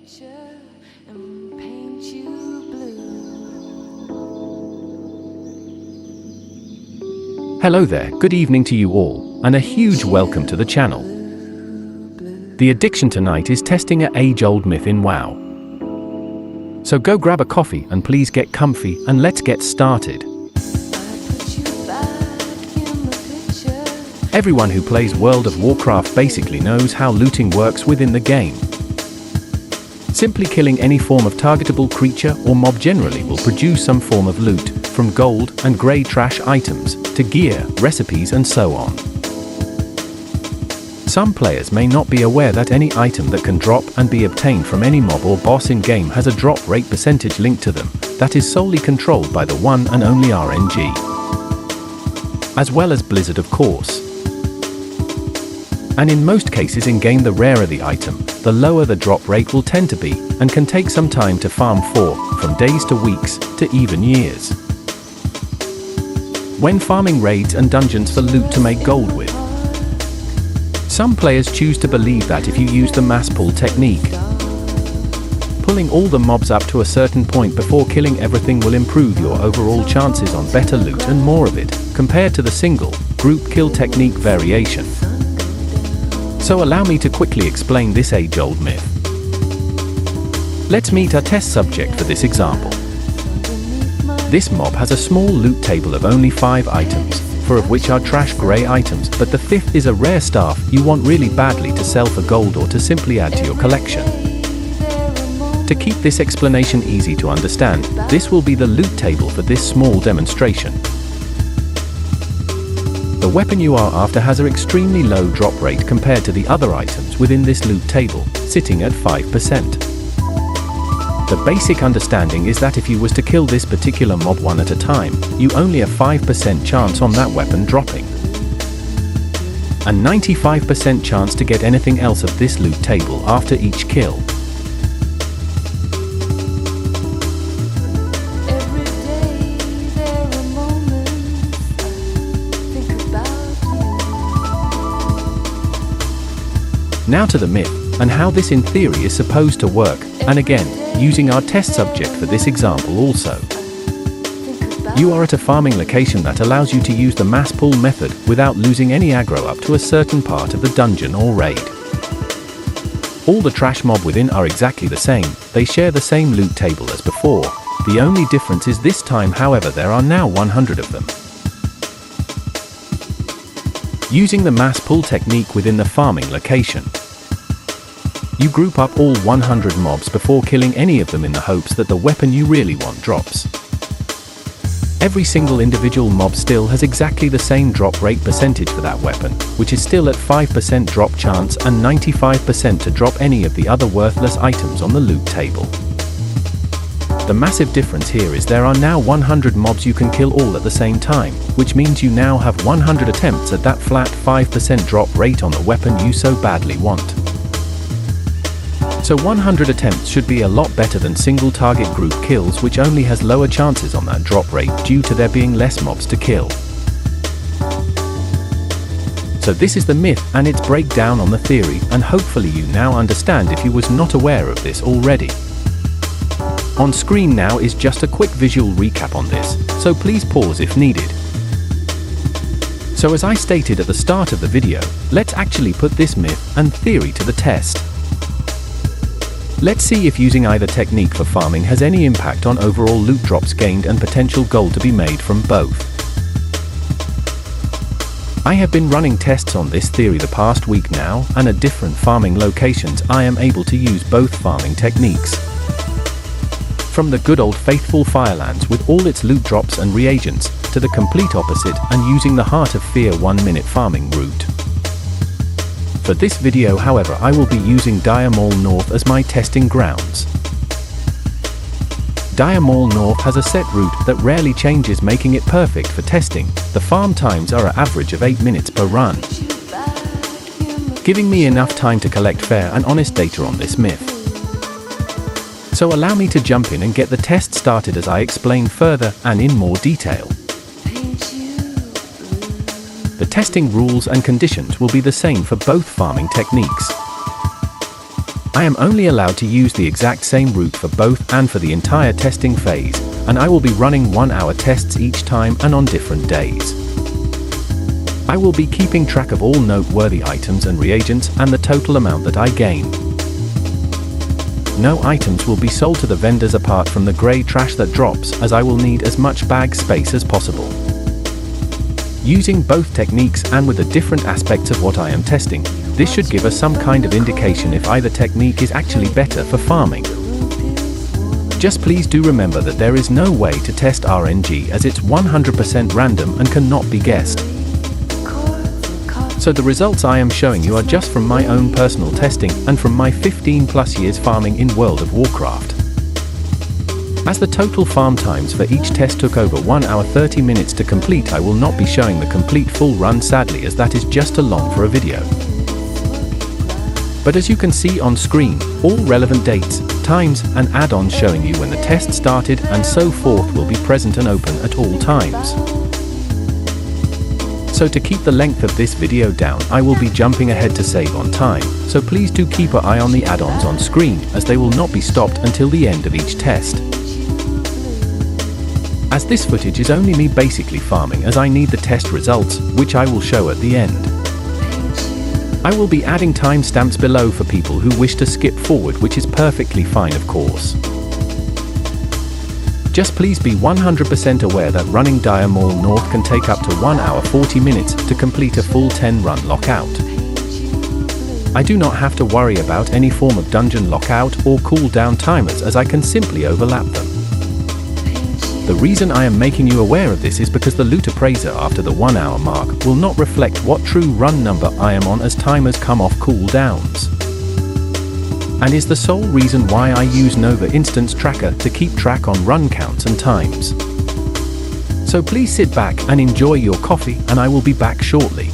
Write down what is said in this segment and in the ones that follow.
picture and paint you blue. Hello there, good evening to you all, and a huge welcome to the channel. The addiction tonight is testing an age-old myth in WoW. So go grab a coffee and please get comfy and let's get started. Everyone who plays World of Warcraft basically knows how looting works within the game. Simply killing any form of targetable creature or mob generally will produce some form of loot, from gold and grey trash items, to gear, recipes and so on. Some players may not be aware that any item that can drop and be obtained from any mob or boss in-game has a drop rate percentage linked to them, that is solely controlled by the one and only RNG. As well as Blizzard of course. And in most cases in-game, the rarer the item, the lower the drop rate will tend to be, and can take some time to farm for, from days to weeks, to even years. When farming raids and dungeons for loot to make gold with. Some players choose to believe that if you use the mass pull technique, pulling all the mobs up to a certain point before killing everything will improve your overall chances on better loot and more of it, compared to the single, group kill technique variation. So allow me to quickly explain this age-old myth. Let's meet our test subject for this example. This mob has a small loot table of only 5 items, 4 of which are trash grey items, but the 5th is a rare staff you want really badly to sell for gold or to simply add to your collection. To keep this explanation easy to understand, this will be the loot table for this small demonstration. The weapon you are after has an extremely low drop rate compared to the other items within this loot table, sitting at 5%. The basic understanding is that if you was to kill this particular mob one at a time, you only have 5% chance on that weapon dropping. A 95% chance to get anything else of this loot table after each kill. Now to the myth, and how this in theory is supposed to work, and again, using our test subject for this example also. You are at a farming location that allows you to use the mass pull method without losing any aggro up to a certain part of the dungeon or raid. All the trash mob within are exactly the same, they share the same loot table as before. The only difference is this time, however, there are now 100 of them. Using the mass pull technique within the farming location, you group up all 100 mobs before killing any of them in the hopes that the weapon you really want drops. Every single individual mob still has exactly the same drop rate percentage for that weapon, which is still at 5% drop chance and 95% to drop any of the other worthless items on the loot table. The massive difference here is there are now 100 mobs you can kill all at the same time, which means you now have 100 attempts at that flat 5% drop rate on the weapon you so badly want. So 100 attempts should be a lot better than single target group kills, which only has lower chances on that drop rate due to there being less mobs to kill. So this is the myth and its breakdown on the theory, and hopefully you now understand if you was not aware of this already. On screen now is just a quick visual recap on this, so please pause if needed. So as I stated at the start of the video, let's actually put this myth and theory to the test. Let's see if using either technique for farming has any impact on overall loot drops gained and potential gold to be made from both. I have been running tests on this theory the past week now, and at different farming locations I am able to use both farming techniques. From the good old faithful Firelands with all its loot drops and reagents, to the complete opposite and using the Heart of Fear 1-minute farming route. For this video, however, I will be using Dire Maul North as my testing grounds. Dire Maul North has a set route that rarely changes, making it perfect for testing. The farm times are an average of 8 minutes per run, giving me enough time to collect fair and honest data on this myth. So allow me to jump in and get the test started as I explain further and in more detail. The testing rules and conditions will be the same for both farming techniques. I am only allowed to use the exact same route for both and for the entire testing phase, and I will be running 1-hour tests each time and on different days. I will be keeping track of all noteworthy items and reagents and the total amount that I gain. No items will be sold to the vendors apart from the grey trash that drops, as I will need as much bag space as possible. Using both techniques and with the different aspects of what I am testing, this should give us some kind of indication if either technique is actually better for farming. Just please do remember that there is no way to test RNG, as it's 100% random and cannot be guessed. So the results I am showing you are just from my own personal testing and from my 15+ years farming in World of Warcraft. As the total farm times for each test took over 1 hour 30 minutes to complete, I will not be showing the complete full run sadly, as that is just too long for a video. But as you can see on screen, all relevant dates, times and add-ons showing you when the test started and so forth will be present and open at all times. So to keep the length of this video down, I will be jumping ahead to save on time, so please do keep an eye on the add-ons on screen, as they will not be stopped until the end of each test. As this footage is only me basically farming, as I need the test results, which I will show at the end. I will be adding timestamps below for people who wish to skip forward, which is perfectly fine of course. Just please be 100% aware that running Dire Maul North can take up to 1 hour 40 minutes to complete a full 10-run lockout. I do not have to worry about any form of dungeon lockout or cooldown timers, as I can simply overlap them. The reason I am making you aware of this is because the loot appraiser after the 1 hour mark will not reflect what true run number I am on, as timers come off cooldowns, and is the sole reason why I use Nova Instance Tracker to keep track on run counts and times. So please sit back and enjoy your coffee, and I will be back shortly.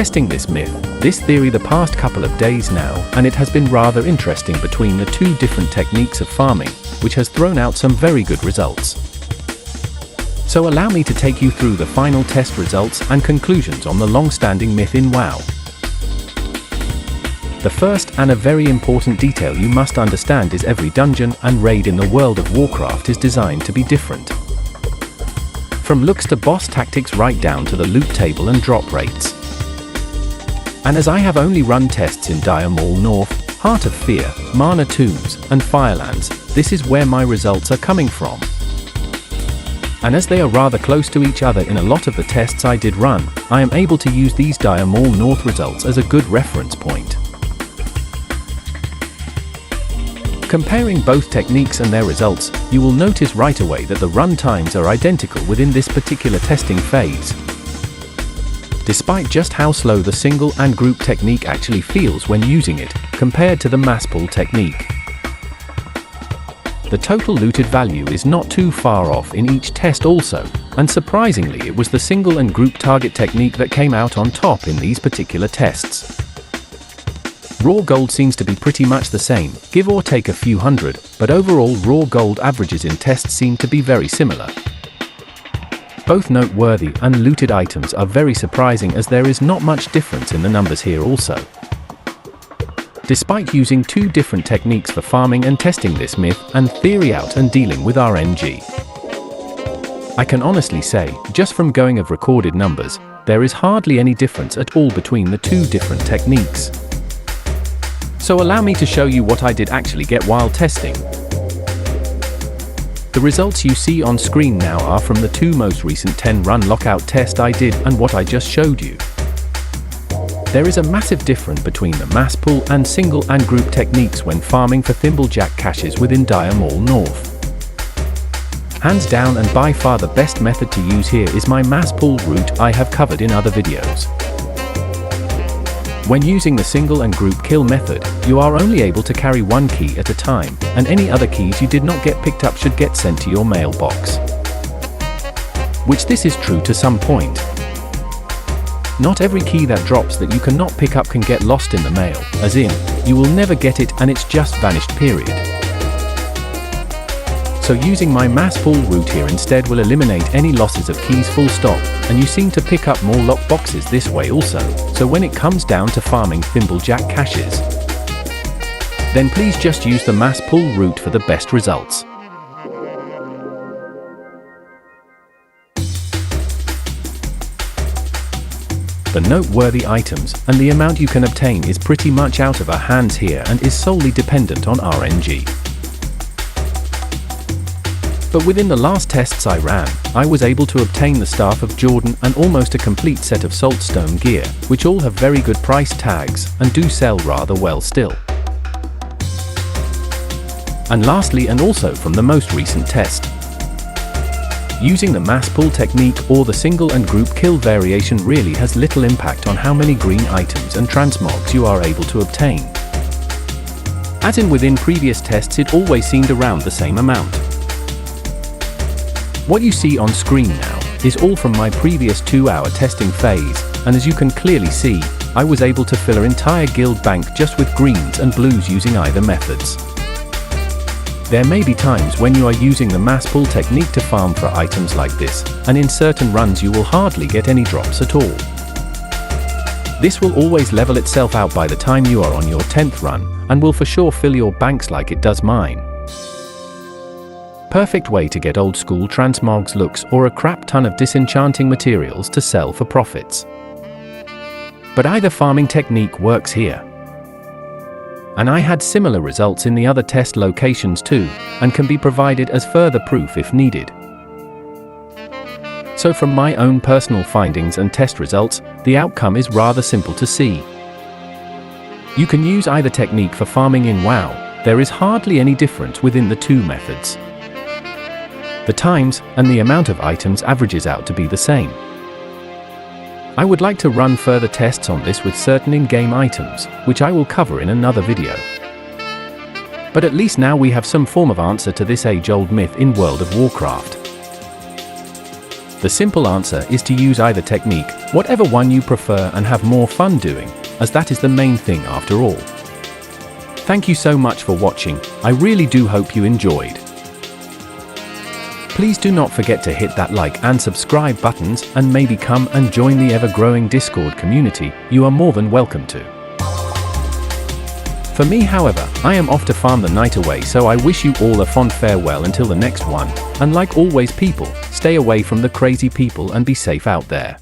testing this myth, this theory the past couple of days now, and it has been rather interesting between the two different techniques of farming, which has thrown out some very good results. So allow me to take you through the final test results and conclusions on the long-standing myth in WoW. The first and a very important detail you must understand is every dungeon and raid in the World of Warcraft is designed to be different. From looks to boss tactics right down to the loot table and drop rates. And as I have only run tests in Dire Maul North, Heart of Fear, Mana Tombs, and Firelands, this is where my results are coming from. And as they are rather close to each other in a lot of the tests I did run, I am able to use these Dire Maul North results as a good reference point. Comparing both techniques and their results, you will notice right away that the run times are identical within this particular testing phase. Despite just how slow the single and group technique actually feels when using it, compared to the mass pull technique. The total looted value is not too far off in each test also, and surprisingly it was the single and group target technique that came out on top in these particular tests. Raw gold seems to be pretty much the same, give or take a few hundred, but overall raw gold averages in tests seem to be very similar. Both noteworthy and looted items are very surprising as there is not much difference in the numbers here also. Despite using two different techniques for farming and testing this myth and theory out and dealing with RNG. I can honestly say, just from going of recorded numbers, there is hardly any difference at all between the two different techniques. So allow me to show you what I did actually get while testing. The results you see on screen now are from the two most recent 10-run lockout test I did and what I just showed you. There is a massive difference between the mass pull and single and group techniques when farming for Thimble Jack caches within Dire Maul North. Hands down and by far the best method to use here is my mass pull route I have covered in other videos. When using the single and group kill method, you are only able to carry one key at a time, and any other keys you did not get picked up should get sent to your mailbox. Which this is true to some point. Not every key that drops that you cannot pick up can get lost in the mail, as in, you will never get it and it's just vanished period. So using my mass pull route here instead will eliminate any losses of keys full stop, and you seem to pick up more lock boxes this way also, so when it comes down to farming Thimble Jack caches, then please just use the mass pull route for the best results. The noteworthy items and the amount you can obtain is pretty much out of our hands here and is solely dependent on RNG. But within the last tests I ran, I was able to obtain the Staff of Jordan and almost a complete set of Saltstone gear, which all have very good price tags and do sell rather well still. And lastly, and also from the most recent test, using the mass pull technique or the single and group kill variation really has little impact on how many green items and transmogs you are able to obtain. As in within previous tests, it always seemed around the same amount. What you see on screen now is all from my previous 2-hour testing phase, and as you can clearly see, I was able to fill an entire guild bank just with greens and blues using either methods. There may be times when you are using the mass pull technique to farm for items like this, and in certain runs you will hardly get any drops at all. This will always level itself out by the time you are on your 10th run, and will for sure fill your banks like it does mine. Perfect way to get old school transmogs looks or a crap ton of disenchanting materials to sell for profits. But either farming technique works here. And I had similar results in the other test locations too, and can be provided as further proof if needed. So from my own personal findings and test results, the outcome is rather simple to see. You can use either technique for farming in WoW, there is hardly any difference within the two methods. The times and the amount of items averages out to be the same. I would like to run further tests on this with certain in-game items, which I will cover in another video. But at least now we have some form of answer to this age-old myth in World of Warcraft. The simple answer is to use either technique, whatever one you prefer, and have more fun doing, as that is the main thing after all. Thank you so much for watching. I really do hope you enjoyed. Please do not forget to hit that like and subscribe buttons, and maybe come and join the ever-growing Discord community. You are more than welcome to. For me, however, I am off to farm the night away, so I wish you all a fond farewell until the next one, and like always people, stay away from the crazy people and be safe out there.